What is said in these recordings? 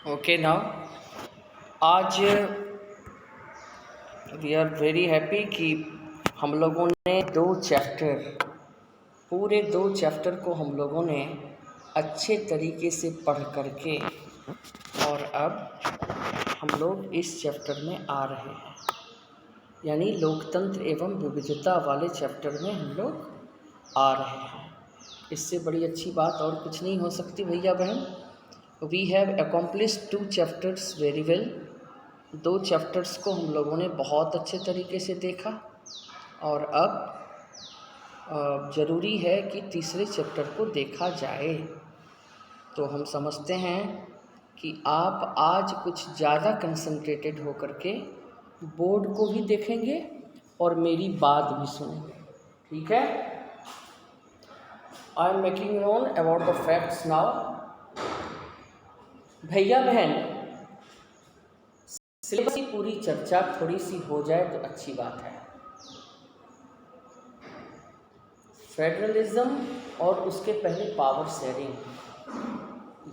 Okay now आज we are very happy कि हम लोगों ने पूरे दो चैप्टर को हम लोगों ने अच्छे तरीके से पढ़ करके और अब हम लोग इस चैप्टर में आ रहे हैं, यानी लोकतंत्र एवं विविधता वाले चैप्टर में हम लोग आ रहे हैं। इससे बड़ी अच्छी बात और कुछ नहीं हो सकती भैया बहन। We have accomplished 2 chapters very well. 2 chapters को हम लोगों ने बहुत अच्छे तरीके से देखा और अब ज़रूरी है कि तीसरे चैप्टर को देखा जाए। तो हम समझते हैं कि आप आज कुछ ज़्यादा कंसंट्रेटेड होकर के बोर्ड को भी देखेंगे और मेरी बात भी सुनेंगे, ठीक है। I am making known about the facts now. भैया बहन, सिलेबस की पूरी चर्चा थोड़ी सी हो जाए तो अच्छी बात है। फेडरलिज्म और उसके पहले पावर शेयरिंग,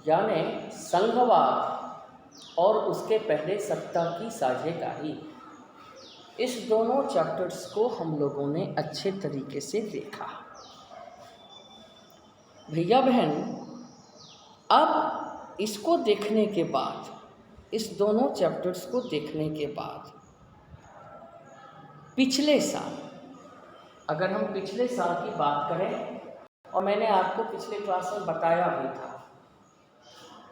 यानी संघवाद और उसके पहले सत्ता की साझेदारी, इस दोनों चैप्टर्स को हम लोगों ने अच्छे तरीके से देखा। भैया बहन, अब इसको देखने के बाद, इस दोनों चैप्टर्स को देखने के बाद पिछले साल, अगर हम पिछले साल की बात करें, और मैंने आपको पिछले क्लास में बताया भी था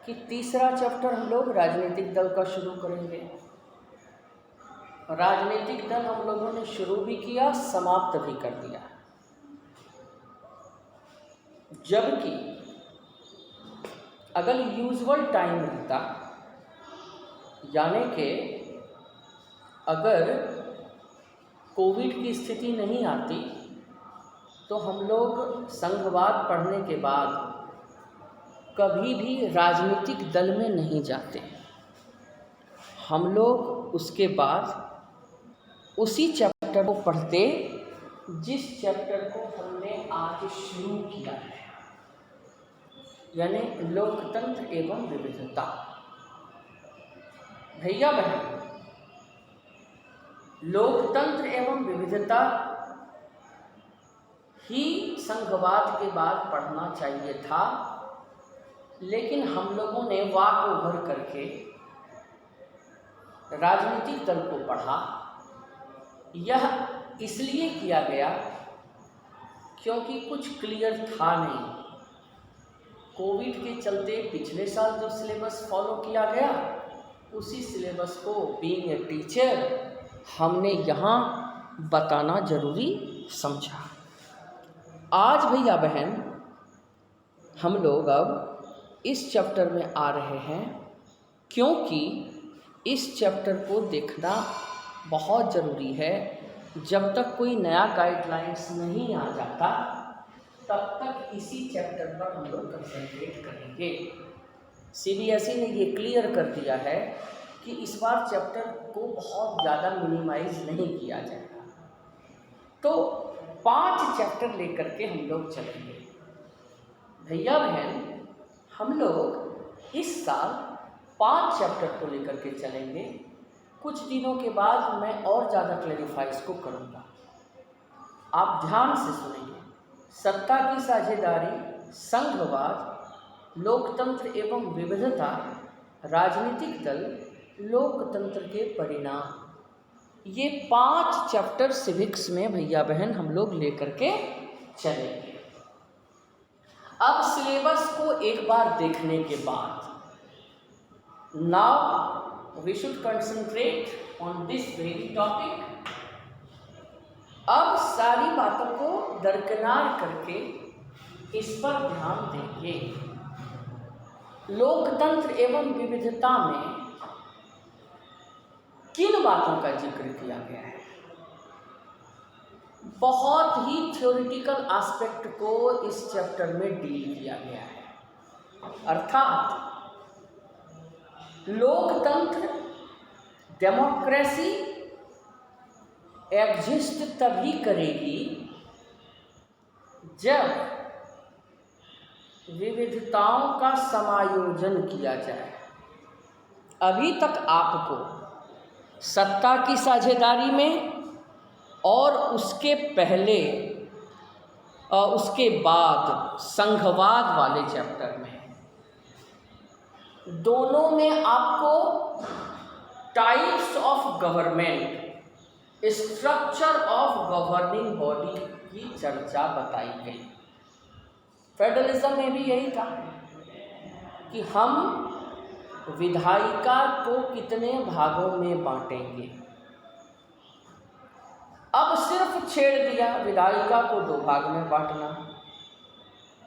कि तीसरा चैप्टर हम लोग राजनीतिक दल का शुरू करेंगे। राजनीतिक दल हम लोगों ने शुरू भी किया, समाप्त भी कर दिया। जबकि अगर यूजुअल टाइम रहता, यानी कि अगर कोविड की स्थिति नहीं आती, तो हम लोग संघवाद पढ़ने के बाद कभी भी राजनीतिक दल में नहीं जाते। हम लोग उसके बाद उसी चैप्टर को पढ़ते जिस चैप्टर को हमने आज शुरू किया है, यानी लोकतंत्र एवं विविधता। भैया बहन, लोकतंत्र एवं विविधता ही संघवाद के बाद पढ़ना चाहिए था, लेकिन हम लोगों ने वॉक ओवर करके राजनीतिक दल को पढ़ा। यह इसलिए किया गया क्योंकि कुछ क्लियर था नहीं। कोविड के चलते पिछले साल जो सिलेबस फॉलो किया गया, उसी सिलेबस को बीइंग ए टीचर हमने यहाँ बताना ज़रूरी समझा। आज भैया बहन, हम लोग अब इस चैप्टर में आ रहे हैं क्योंकि इस चैप्टर को देखना बहुत ज़रूरी है। जब तक कोई नया गाइडलाइंस नहीं आ जाता, तब तक इसी चैप्टर पर हम लोग कंसंट्रेट करेंगे। सीबीएसई ने ये क्लियर कर दिया है कि इस बार चैप्टर को बहुत ज़्यादा मिनिमाइज नहीं किया जाएगा। तो 5 चैप्टर लेकर के हम लोग चलेंगे। भैया बहन, हम लोग इस साल 5 चैप्टर को लेकर के चलेंगे। कुछ दिनों के बाद मैं और ज़्यादा क्लैरिफाई इसको करूँगा, आप ध्यान से सुनेंगे। सत्ता की साझेदारी, संघवाद, लोकतंत्र एवं विविधता, राजनीतिक दल, लोकतंत्र के परिणाम, ये 5 चैप्टर सिविक्स में भैया बहन हम लोग लेकर के चलेंगे। अब सिलेबस को एक बार देखने के बाद, now we should concentrate on this very topic. अब सारी बातों को दरकिनार करके इस पर ध्यान देंगे। लोकतंत्र एवं विविधता में किन बातों का जिक्र किया गया है? बहुत ही थ्योरेटिकल एस्पेक्ट को इस चैप्टर में डील किया गया है। अर्थात लोकतंत्र, डेमोक्रेसी एग्जिस्ट तभी करेगी जब विविधताओं का समायोजन किया जाए। अभी तक आपको सत्ता की साझेदारी में और उसके पहले उसके बाद संघवाद वाले चैप्टर में, दोनों में आपको types of government, structure of governing body की चर्चा बताई गई। फेडरलिज्म में भी यही था कि हम विधायिका को कितने भागों में बांटेंगे। अब सिर्फ छेड़ दिया विधायिका को 2 भाग में बांटना।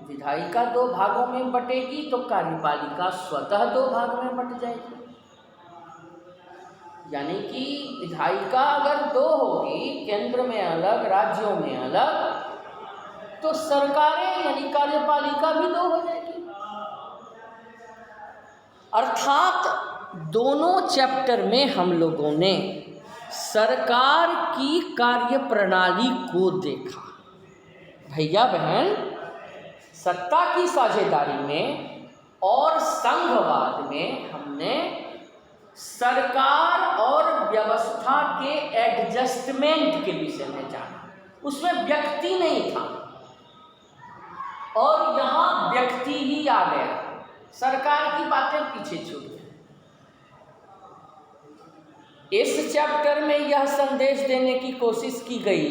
विधायिका 2 भागों में बटेगी तो कार्यपालिका स्वतः 2 भाग में बट जाएगी। यानी कि विधायिका अगर 2 होगी, केंद्र में अलग, राज्यों में अलग, तो सरकारें यानी कार्यपालिका भी 2 हो जाएगी। अर्थात दोनों चैप्टर में हम लोगों ने सरकार की कार्य प्रणाली को देखा। भैया बहन, सत्ता की साझेदारी में और संघवाद में हमने सरकार और व्यवस्था के एडजस्टमेंट के विषय में जाना। उसमें व्यक्ति नहीं था और यहाँ व्यक्ति ही आ गया, सरकार की बातें पीछे छूट गई। इस चैप्टर में यह संदेश देने की कोशिश की गई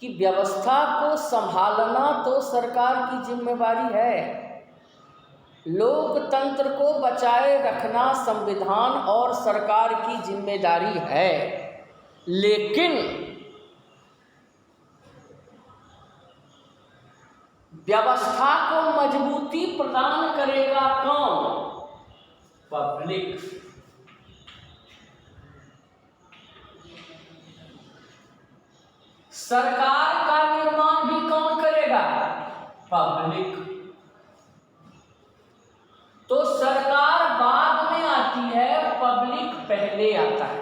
कि व्यवस्था को संभालना तो सरकार की जिम्मेवारी है, लोकतंत्र को बचाए रखना संविधान और सरकार की जिम्मेदारी है, लेकिन व्यवस्था को मजबूती प्रदान करेगा कौन? पब्लिक। सरकार का निर्माण भी कौन करेगा? पब्लिक। तो सरकार बाद में आती है, पब्लिक पहले आता है।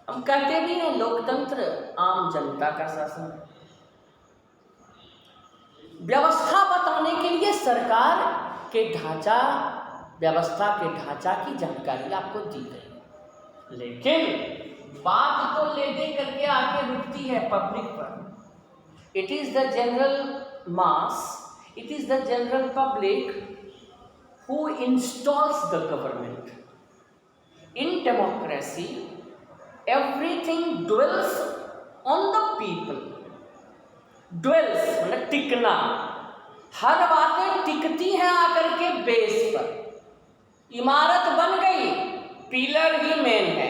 हम कहते भी हैं लोकतंत्र आम जनता का शासन। व्यवस्था बताने के लिए सरकार के ढांचा, व्यवस्था के ढांचा की जानकारी आपको दी गई, लेकिन बात तो ले दे करके आगे रुकती है पब्लिक पर। It is the general mass, it is the general public who installs the government. In democracy, everything dwells on the people. Dwells मतलब टिकना, हर बातें टिकती हैं आकर के बेस पर। इमारत बन गई, पिलर ही मेन है।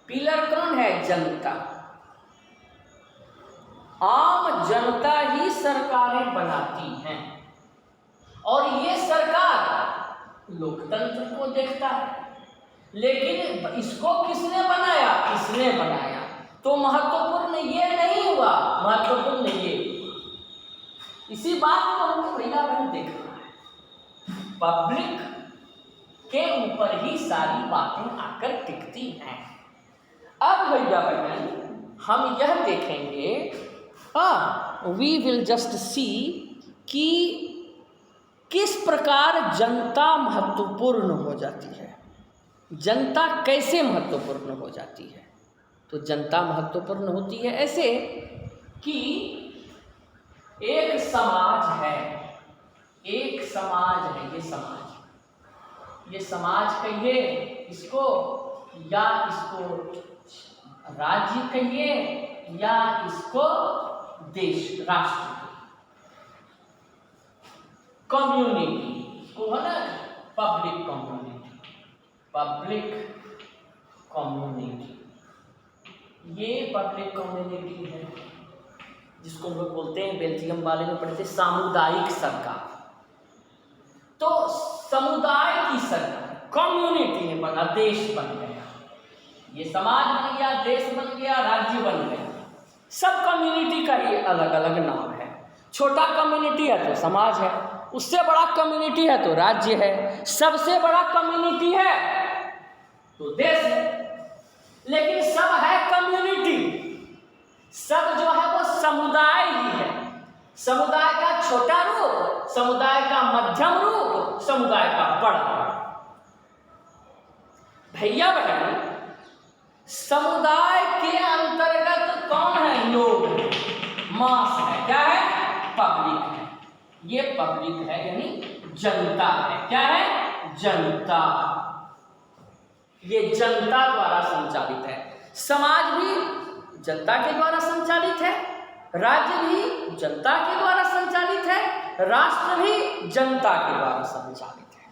पिलर कौन है? जनता। आम जनता ही सरकारें बनाती हैं और ये सरकार लोकतंत्र को देखता है, लेकिन इसको किसने बनाया? इसने बनाया। तो महत्वपूर्ण ये नहीं हुआ, महत्वपूर्ण ये हुआ। इसी बात को हमको भैया बहन देखना है। पब्लिक के ऊपर ही सारी बातें आकर टिकती हैं। अब भैया बहन हम यह देखेंगे, वी विल जस्ट सी कि किस प्रकार जनता महत्वपूर्ण हो जाती है, जनता कैसे महत्वपूर्ण हो जाती है। तो जनता महत्वपूर्ण होती है ऐसे कि एक समाज है, एक समाज है, ये समाज कहिए इसको, या इसको राज्य कहिए, या इसको देश, राष्ट्र, कम्युनिटी को है ना, पब्लिक कम्युनिटी, पब्लिक कम्युनिटी। ये पब्लिक कम्युनिटी है जिसको हम लोग बोलते हैं, बेल्जियम वाले में पढ़ते सामुदायिक सरकार। तो समुदाय की सरकार, कम्युनिटी में बना, देश बन गया, ये समाज बन गया, देश बन गया, राज्य बन गया। सब कम्युनिटी का ही अलग अलग नाम है। छोटा कम्युनिटी है तो समाज है, उससे बड़ा कम्युनिटी है तो राज्य है, सबसे बड़ा कम्युनिटी है तो देश है। लेकिन सब है कम्युनिटी, सब जो है वो समुदाय ही है। समुदाय का छोटा रूप, समुदाय का मध्यम रूप, समुदाय का बड़ा रूप। भैया बहन, समुदाय के अंतर्गत कौन है? लोग, मास है। क्या है? पब्लिक है। ये पब्लिक है यानी जनता है। क्या है? जनता। ये जनता द्वारा संचालित है। समाज भी जनता के द्वारा संचालित है, राज्य भी जनता के द्वारा संचालित है, राष्ट्र भी जनता के द्वारा संचालित है।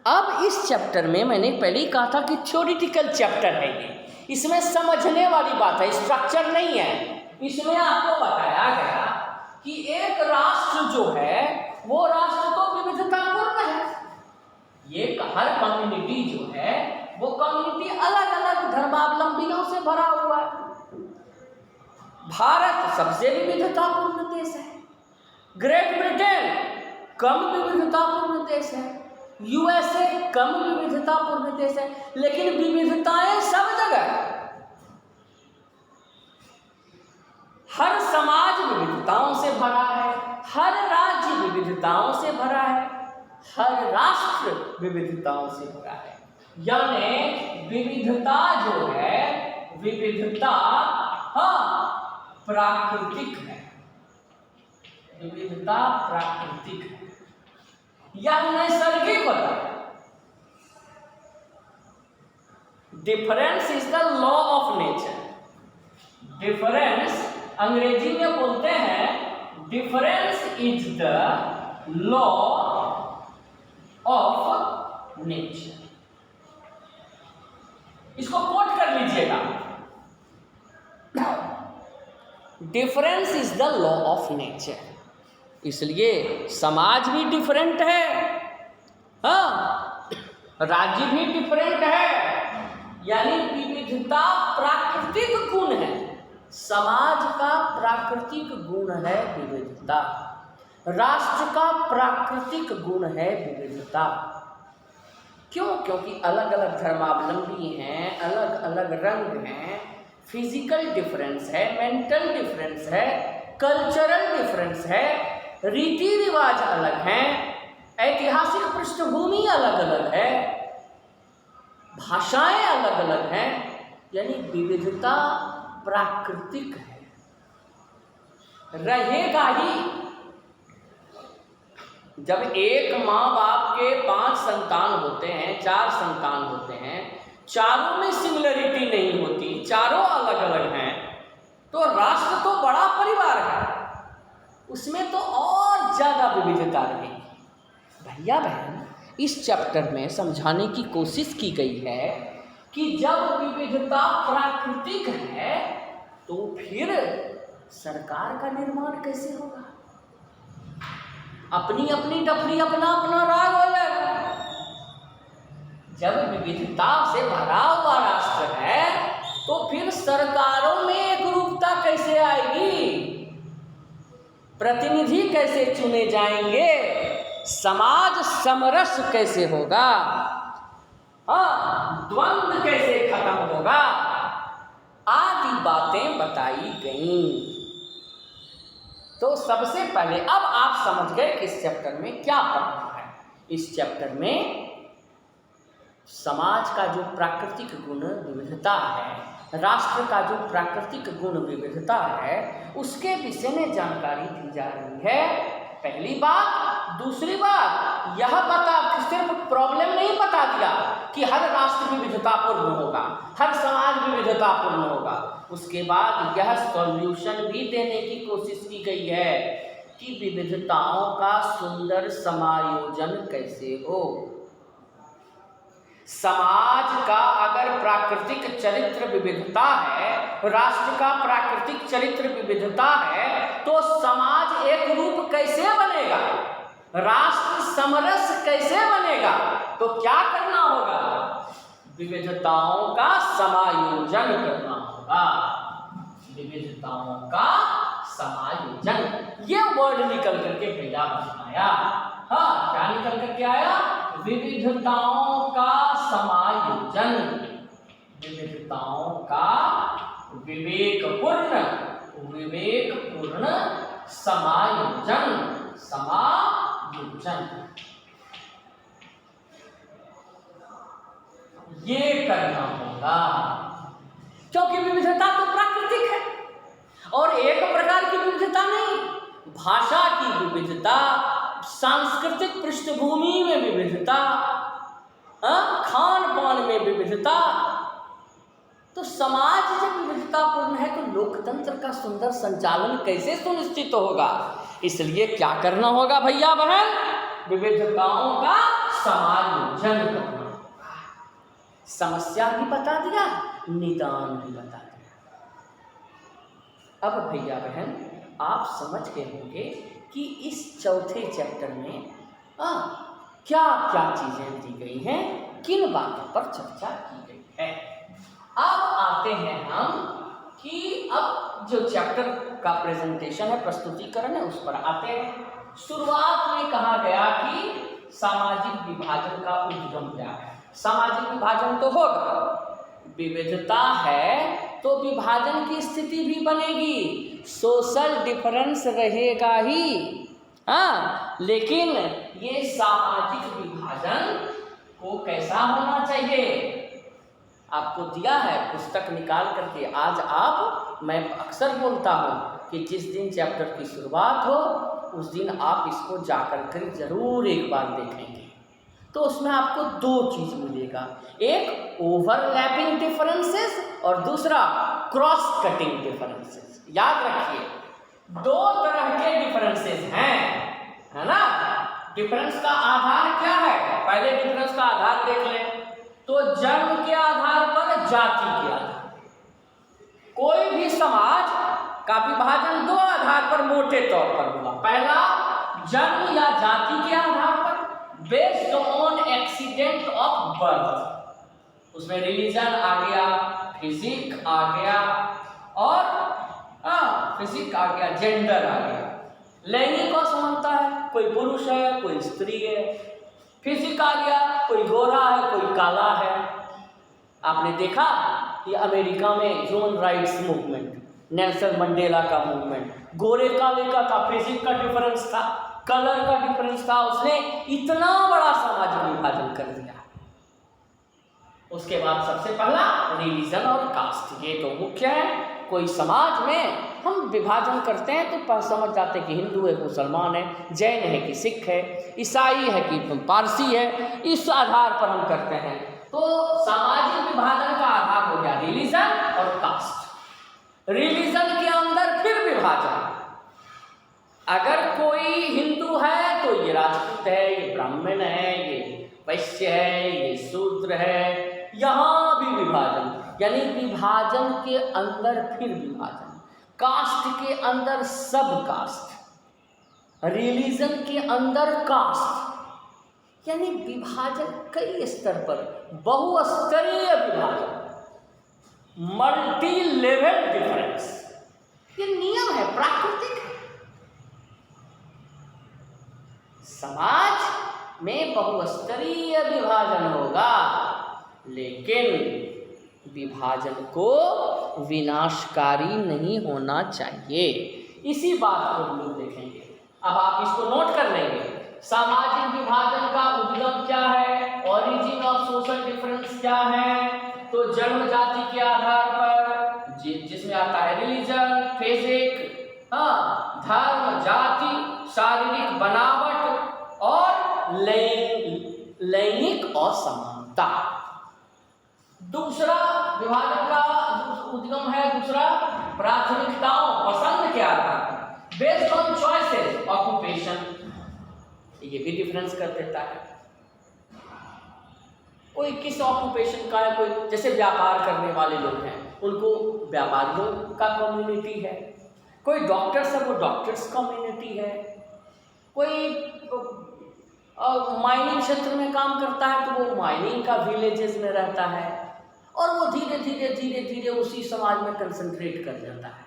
अब इस चैप्टर में मैंने पहले ही कहा था कि थ्योरेटिकल चैप्टर है ये, इसमें समझने वाली बात है, स्ट्रक्चर नहीं है। इसमें आपको बताया गया कि एक राष्ट्र जो है वो राष्ट्र तो विविधतापूर्ण है। ये हर कम्युनिटी जो है वो कम्युनिटी अलग अलग धर्मावलंबियों से भरा हुआ है। भारत सबसे विविधतापूर्ण देश है। ग्रेट ब्रिटेन कम विविधतापूर्ण देश है। यूएसए कम विविधतापूर्ण देश है। लेकिन विविधताएं सब जगह। हर समाज विविधताओं से भरा है, हर राज्य विविधताओं से भरा है, हर राष्ट्र विविधताओं से भरा है। यानी विविधता जो है, विविधता प्राकृतिक है। विविधता प्राकृतिक है, यह नैसर्गिक होता है। Difference is the law of nature. Difference अंग्रेजी में बोलते हैं difference is the law of nature. इसको कोट कर लीजिएगा। Difference is the law of nature. इसलिए समाज भी डिफरेंट है, हाँ, राज्य भी डिफरेंट है, यानी विविधता प्राकृतिक गुण है। समाज का प्राकृतिक गुण है विविधता, राष्ट्र का प्राकृतिक गुण है विविधता। क्यों? क्योंकि अलग अलग धर्मावलंबी हैं, अलग अलग रंग हैं, फिजिकल डिफरेंस है, मेंटल डिफरेंस है, कल्चरल डिफरेंस है, रीति रिवाज अलग हैं, ऐतिहासिक पृष्ठभूमि अलग अलग है, भाषाएं अलग अलग हैं, यानी विविधता प्राकृतिक है, रहेगा ही। जब एक माँ बाप के 5 संतान होते हैं, 4 संतान होते हैं, चारों में सिमिलरिटी नहीं होती, चारों अलग अलग हैं, तो राष्ट्र तो बड़ा परिवार है, उसमें तो और ज़्यादा विविधता रहेगी। भैया बहन, इस चैप्टर में समझाने की कोशिश की गई है कि जब विविधता प्राकृतिक है तो फिर सरकार का निर्माण कैसे होगा? अपनी अपनी डफली, अपना अपना राग हो जाएगा। जब विविधता से भरा हुआ राष्ट्र है तो फिर सरकारों में एकरूपता कैसे आएगी? प्रतिनिधि कैसे चुने जाएंगे? समाज समरस कैसे होगा? हाँ, द्वंद्व कैसे खत्म होगा? आदि बातें बताई गईं। तो सबसे पहले अब आप समझ गए कि इस चैप्टर में क्या पढ़ना है। इस चैप्टर में समाज का जो प्राकृतिक गुण विविधता है, राष्ट्र का जो प्राकृतिक गुण विविधता है, उसके विषय में जानकारी दी जा रही है। पहली बात। दूसरी बात, यह बता सिर्फ प्रॉब्लम नहीं बता दिया कि हर राष्ट्र विविधतापूर्ण होगा, हर समाज विविधतापूर्ण होगा, उसके बाद यह सॉल्यूशन भी देने की कोशिश की गई है कि विविधताओं का सुंदर समायोजन कैसे हो। समाज का अगर प्राकृतिक चरित्र विविधता है, राष्ट्र का प्राकृतिक चरित्र विविधता है, तो समाज एक रूप कैसे बनेगा? राष्ट्र समरस कैसे बनेगा? तो क्या करना होगा? विविधताओं का समायोजन करना होगा। विविधताओं का समायोजन, ये वर्ड निकल करके भैया आया। हाँ, क्या निकल करके आया? विविधताओं का समायोजन, विविधताओं का विवेकपूर्ण समायोजन। ये करना होगा, क्योंकि विविधता तो प्राकृतिक है और एक प्रकार की विविधता नहीं, भाषा की विविधता, सांस्कृतिक पृष्ठभूमि में विविधता, खान पान में विविधता। तो समाज जब विविधतापूर्ण है तो लोकतंत्र का सुंदर संचालन कैसे सुनिश्चित होगा? इसलिए क्या करना होगा भैया बहन? विविधताओं का समायोजन करना होगा। समस्या भी बता दिया, निदान भी बता दिया। अब भैया बहन आप समझ गए होंगे कि इस चौथे चैप्टर में क्या क्या चीजें दी गई हैं, किन बातों पर चर्चा की गई है। अब आते हैं हम कि अब जो चैप्टर का प्रेजेंटेशन है, प्रस्तुतिकरण है, उस पर आते हैं। शुरुआत में कहा गया कि सामाजिक विभाजन का उद्गम क्या है। सामाजिक विभाजन तो होगा, विविधता है तो विभाजन की स्थिति भी बनेगी, सोशल डिफरेंस रहेगा ही। लेकिन ये सामाजिक विभाजन को कैसा होना चाहिए आपको दिया है पुस्तक निकाल करके। आज आप, मैं अक्सर बोलता हूँ कि जिस दिन चैप्टर की शुरुआत हो उस दिन आप इसको जाकर कर जरूर एक बार देखेंगे, तो उसमें आपको दो चीज़ मिलेगा, एक ओवरलैपिंग डिफरेंसेस और दूसरा क्रॉस कटिंग डिफरेंसेस। याद रखिए, दो तरह के डिफरेंसेस हैं, है ना। डिफरेंस का आधार क्या है? पहले डिफरेंस का आधार देख लें तो जन्म के आधार पर, जाति के आधार। कोई भी समाज का विभाजन दो आधार पर मोटे तौर पर हुआ। पहला, जन्म या जाति के आधार पर, based on accident of birth. उसमें रिलीजन आ गया, फिजिक आ गया और फिजिक आ गया, जेंडर आ गया। लैंगिक असमानता है, कोई पुरुष है कोई स्त्री है। फिजिक आ गया, कोई गोरा है कोई काला है। आपने देखा कि अमेरिका में human rights movement, Nelson Mandela का मूवमेंट, गोरे काले का था, फिजिक का डिफरेंस था, कलर का डिफरेंस था, उसने इतना बड़ा सामाजिक विभाजन कर दिया। उसके बाद सबसे पहला रिलीजन और कास्ट, ये तो मुख्य है। कोई समाज में हम विभाजन करते हैं तो समझ जाते हैं कि हिंदू है मुसलमान है, जैन है कि सिख है, ईसाई है कि पारसी है, इस आधार पर हम करते हैं। तो सामाजिक विभाजन का आधार हो गया रिलीजन और कास्ट। रिलीजन के अंदर फिर विभाजन, अगर कोई हिंदू है तो ये राजपूत है, ये ब्राह्मण है, ये वैश्य है, ये शूद्र है। यहाँ भी विभाजन, यानी विभाजन के अंदर फिर विभाजन। कास्ट के अंदर सब कास्ट, रिलीजन के अंदर कास्ट, यानी विभाजन कई स्तर पर, बहुस्तरीय विभाजन, मल्टी लेवल डिफरेंस। ये नियम है, प्राकृतिक है। समाज में बहुस्तरीय विभाजन होगा, लेकिन विभाजन को विनाशकारी नहीं होना चाहिए। इसी बात को हम लोग देखेंगे। अब आप इसको नोट कर लेंगे। सामाजिक विभाजन का उद्गम क्या है, ओरिजिन ऑफ सोशल डिफरेंस क्या है, तो जन्म जाति के आधार पर, जिसमें आता है रिलीजन, फिजिक, धर्म, जाति, शारीरिक बनावट और लैंगिक असमानता। दूसरा विभाजन का उद्गम है, दूसरा प्राथमिकताओं, पसंद के आधार पर, बेस्ड ऑन चॉइसेस, ऑक्यूपेशन, ये भी डिफरेंस कर देता है। कोई किस ऑक्यूपेशन का है, कोई जैसे व्यापार करने वाले लोग हैं उनको व्यापारियों का कम्युनिटी है, कोई डॉक्टर्स है वो डॉक्टर्स कम्युनिटी है, कोई माइनिंग क्षेत्र में काम करता है तो वो माइनिंग का विलेजेस में रहता है, और वो धीरे धीरे उसी समाज में कंसंट्रेट कर जाता है।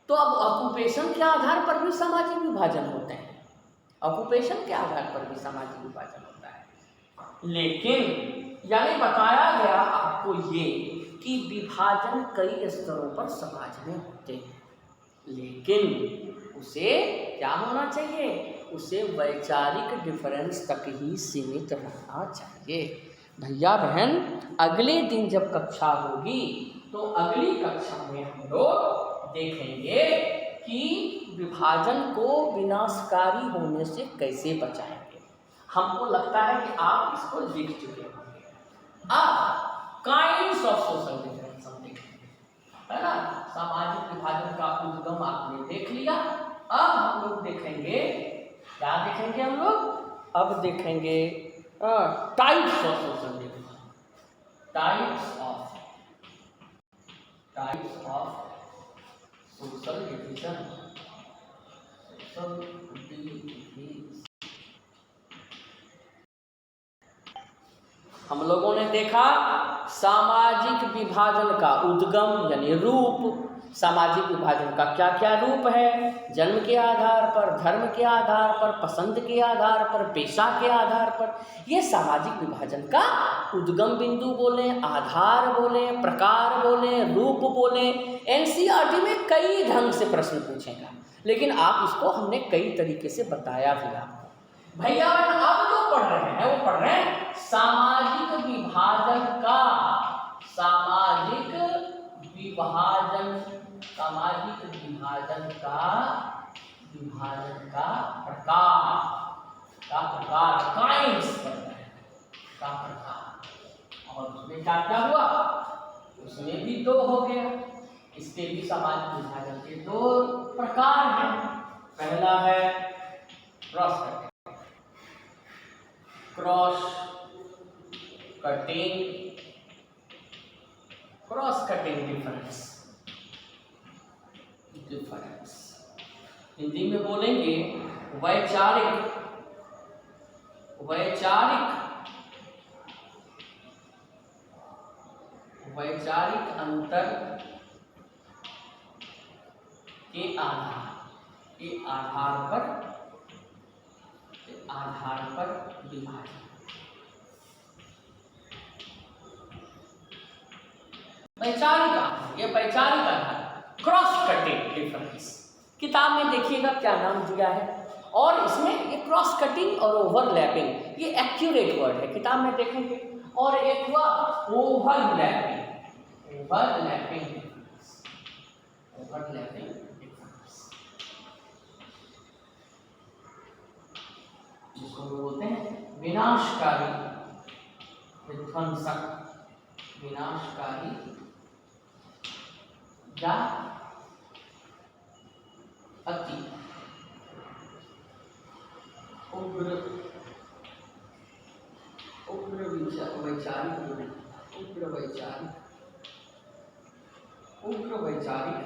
तो अब ऑक्यूपेशन के आधार पर भी सामाजिक विभाजन होते हैं, ऑक्यूपेशन के आधार पर भी सामाजिक विभाजन होता है। लेकिन यानी बताया गया आपको ये कि विभाजन कई स्तरों पर समाज में होते हैं, लेकिन उसे क्या होना चाहिए, उसे वैचारिक डिफरेंस तक ही सीमित रहना चाहिए। भैया बहन, अगले दिन जब कक्षा होगी तो अगली कक्षा में हम लोग देखेंगे कि विभाजन को विनाशकारी होने से कैसे बचाएंगे। हमको लगता है कि आप इसको लिख चुके होंगे। अब काइंड्स ऑफ सोशल डिफरेंस हम देखेंगे, है ना। सामाजिक विभाजन का उद्गम आपने देख लिया। अब हम लोग देखेंगे, क्या देखेंगे हम लोग? अब देखेंगे types of social division. Types of social division. हम लोगों ने देखा सामाजिक विभाजन का उद्गम यानी रूप। सामाजिक विभाजन का क्या क्या रूप है? जन्म के आधार पर, धर्म के आधार पर, पसंद के आधार पर, पेशा के आधार पर। ये सामाजिक विभाजन का उद्गम बिंदु बोले, आधार बोले, प्रकार बोले, रूप बोले। एनसीईआरटी में कई ढंग से प्रश्न पूछेगा, लेकिन आप इसको हमने कई तरीके से बताया भी आपको। भैया आप जो पढ़ रहे हैं वो पढ़ रहे हैं सामाजिक विभाजन का, सामाजिक विभाजन का प्रकार काइंड्स पढ़ रहे हैं का प्रकार। और उसमें क्या क्या हुआ? उसमें भी दो हो गया। इसके भी सामाजिक विभाजन के दो प्रकार हैं। पहला है क्रॉस कटिंग डिफरेंस। हिंदी में बोलेंगे वैचारिक अंतर के आधार पर विभाजन। वैचारिक आधार, क्रॉस कटिंग डिफरेंस। किताब में देखिएगा क्या नाम दिया है। और इसमें ये क्रॉस कटिंग और ओवरलैपिंग, ये एक्यूरेट वर्ड है, किताब में देखेंगे। और एक हुआ ओवरलैपिंग डिफरेंस, जिसको बोलते हैं विनाशकारी विध्वंसक, विनाशकारी या अति उग्र वैचारिक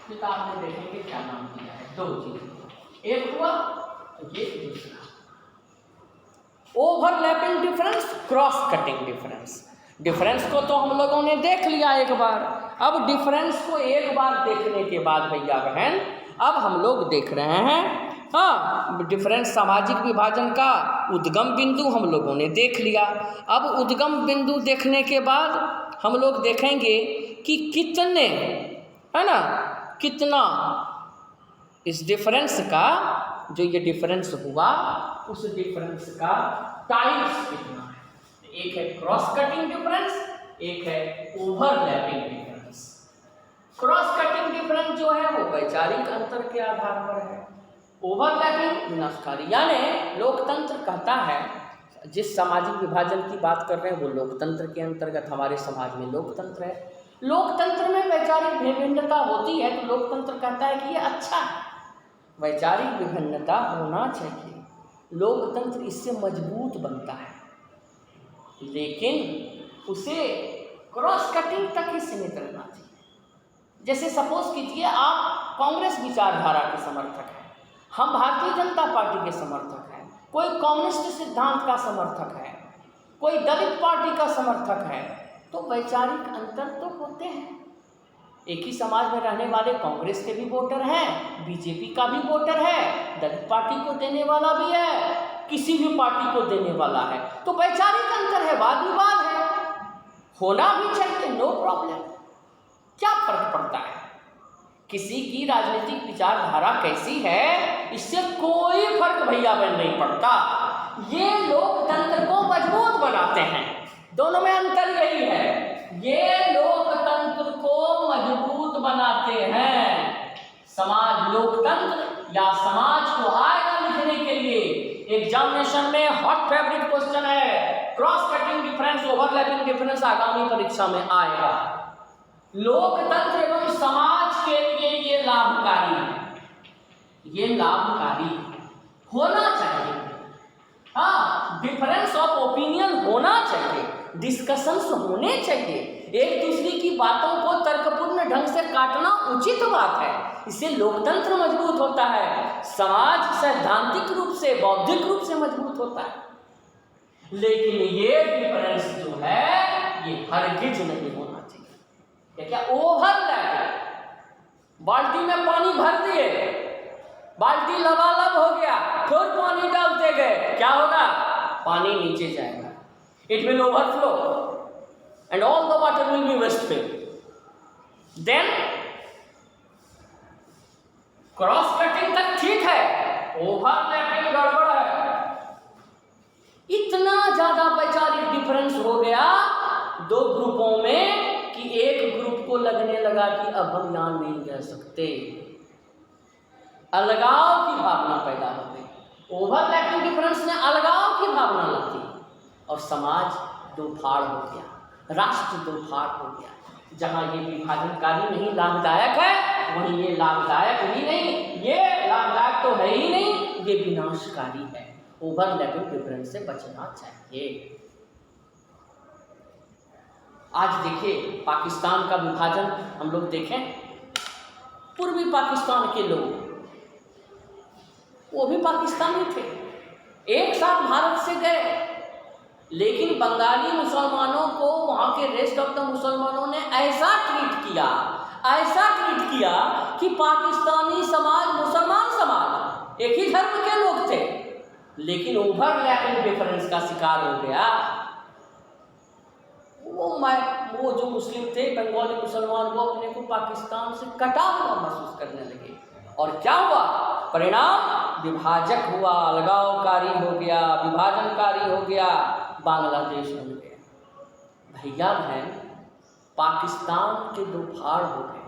किताब में देखेंगे क्या नाम दिया है। दो चीज, एक हुआ ये दूसरा overlapping difference, cross cutting difference. Difference को तो हम लोगों ने देख लिया एक बार। अब डिफरेंस को एक बार देखने के बाद भैया बहन, अब हम लोग देख रहे हैं डिफरेंस सामाजिक विभाजन का उद्गम बिंदु हम लोगों ने देख लिया। अब उद्गम बिंदु देखने के बाद हम लोग देखेंगे कि कितना इस डिफरेंस का, जो ये डिफरेंस हुआ उस डिफरेंस का टाइप्स कितना है। एक है क्रॉस कटिंग डिफरेंस, एक है overlapping difference. Cross cutting difference जो है वो वैचारिक अंतर के आधार पर है। ओवरलैपिंग विनाशकारी, यानी लोकतंत्र कहता है, जिस सामाजिक विभाजन की बात कर रहे हैं वो लोकतंत्र के अंतर्गत, हमारे समाज में लोकतंत्र है। लोकतंत्र में वैचारिक विभिन्नता होती है तो लोकतंत्र कहता है कि ये अच्छा है, वैचारिक विभिन्नता होना चाहिए, लोकतंत्र इससे मजबूत बनता है। लेकिन उसे क्रॉस कटिंग तक ही सीमित रहना चाहिए। जैसे सपोज कीजिए आप कांग्रेस विचारधारा के समर्थक हैं, हम भारतीय जनता पार्टी के समर्थक हैं, कोई कम्युनिस्ट सिद्धांत का समर्थक है, कोई दलित पार्टी का समर्थक है, तो वैचारिक अंतर तो होते हैं। एक ही समाज में रहने वाले कांग्रेस के भी वोटर हैं, बीजेपी का भी वोटर है, दलित पार्टी को देने वाला भी है, किसी भी पार्टी को देने वाला है, तो वैचारिक अंतर है, वाद विवाद है, होना भी चाहिए, नो प्रॉब्लम। क्या फर्क पड़ता है? किसी की राजनीतिक विचारधारा कैसी है इससे कोई फर्क भैया बहन नहीं पड़ता। ये लोकतंत्र को मजबूत बनाते हैं, दोनों में अंतर यही है, ये लोकतंत्र को मजबूत बनाते हैं। समाज लोकतंत्र या समाज को आएगा लिखने के लिए एग्जामिनेशन में हॉट फेवरेट क्वेश्चन है, cross cutting difference, overlapping difference आगामी परीक्षा में आएगा। लोकतंत्र एवं समाज के लिए ये लाभकारी है, ये लाभकारी होना चाहिए। हाँ, डिफरेंस ऑफ ओपिनियन होना चाहिए, डिस्कशंस होने चाहिए, एक दूसरे की बातों को तर्कपूर्ण ढंग से काटना उचित बात है, इससे लोकतंत्र मजबूत होता है, समाज सैद्धांतिक रूप से बौद्धिक रूप से मजबूत होता है। लेकिन ये डिफरेंस जो है ये हरगिज नहीं होना चाहिए। क्या ओवरलैप, बाल्टी में पानी भर दिए, बाल्टी लबालब हो गया, फिर पानी डालते गए, क्या होगा? पानी नीचे जाएगा, it will overflow and all the water will be wasted. Then cross cutting तक ठीक है, ओवरलैपिंग गड़बड़ है। इतना ज्यादा वैचारिक डिफरेंस हो गया दो ग्रुपों में कि एक ग्रुप को लगने लगा कि अब हम यहां नहीं रह सकते, अलगाव की भावना पैदा हो गई। ओवरलैपिंग डिफरेंस ने अलगाव की भावना ला दी और समाज दो फाड़ हो गया, राष्ट्र दो फाड़ हो गया। जहां ये विभाजनकारी नहीं लाभदायक है, वहीं ये लाभदायक ही नहीं, ये लाभदायक तो है ही नहीं, ये विनाशकारी है। ओवरलैपिंग डिफरेंस से बचना चाहिए। आज देखिए पाकिस्तान का विभाजन हम लोग देखें, पूर्वी पाकिस्तान के लोग वो भी पाकिस्तानी थे, एक साथ भारत से गए, लेकिन बंगाली मुसलमानों को वहाँ के रेस्ट ऑफ द मुसलमानों ने ऐसा ट्रीट किया कि पाकिस्तानी समाज मुसलमान समाज एक ही धर्म के लोग थे, लेकिन ओवरलैपिंग डिफरेंस का शिकार हो गया। वो जो मुस्लिम थे बंगाली मुसलमान वो अपने को पाकिस्तान से कटा हुआ महसूस करने लगे, और क्या हुआ? परिणाम विभाजक हुआ, अलगावकारी हो गया, विभाजनकारी हो गया, बांग्लादेश बन गया। भैया बहन, पाकिस्तान के दो फाड़ हो गए,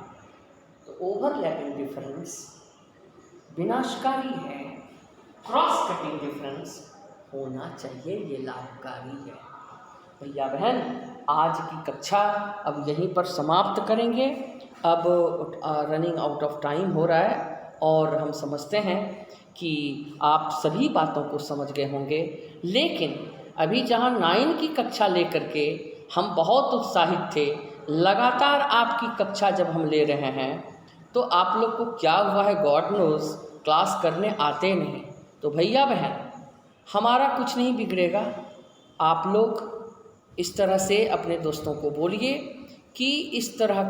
तो ओवरलैपिंग डिफरेंस विनाशकारी है, क्रॉस कटिंग डिफरेंस होना चाहिए, ये लाभकारी है। भैया बहन, आज की कक्षा अब यहीं पर समाप्त करेंगे। अब रनिंग आउट ऑफ टाइम हो रहा है और हम समझते हैं कि आप सभी बातों को समझ गए होंगे, लेकिन अभी जहां 9 की कक्षा लेकर के हम बहुत उत्साहित थे, लगातार आपकी कक्षा जब हम ले रहे हैं तो आप लोग को क्या हुआ है गॉड नोज, क्लास करने आते नहीं। तो भैया बहन, हमारा कुछ नहीं बिगड़ेगा, आप लोग इस तरह से अपने दोस्तों को बोलिए कि इस तरह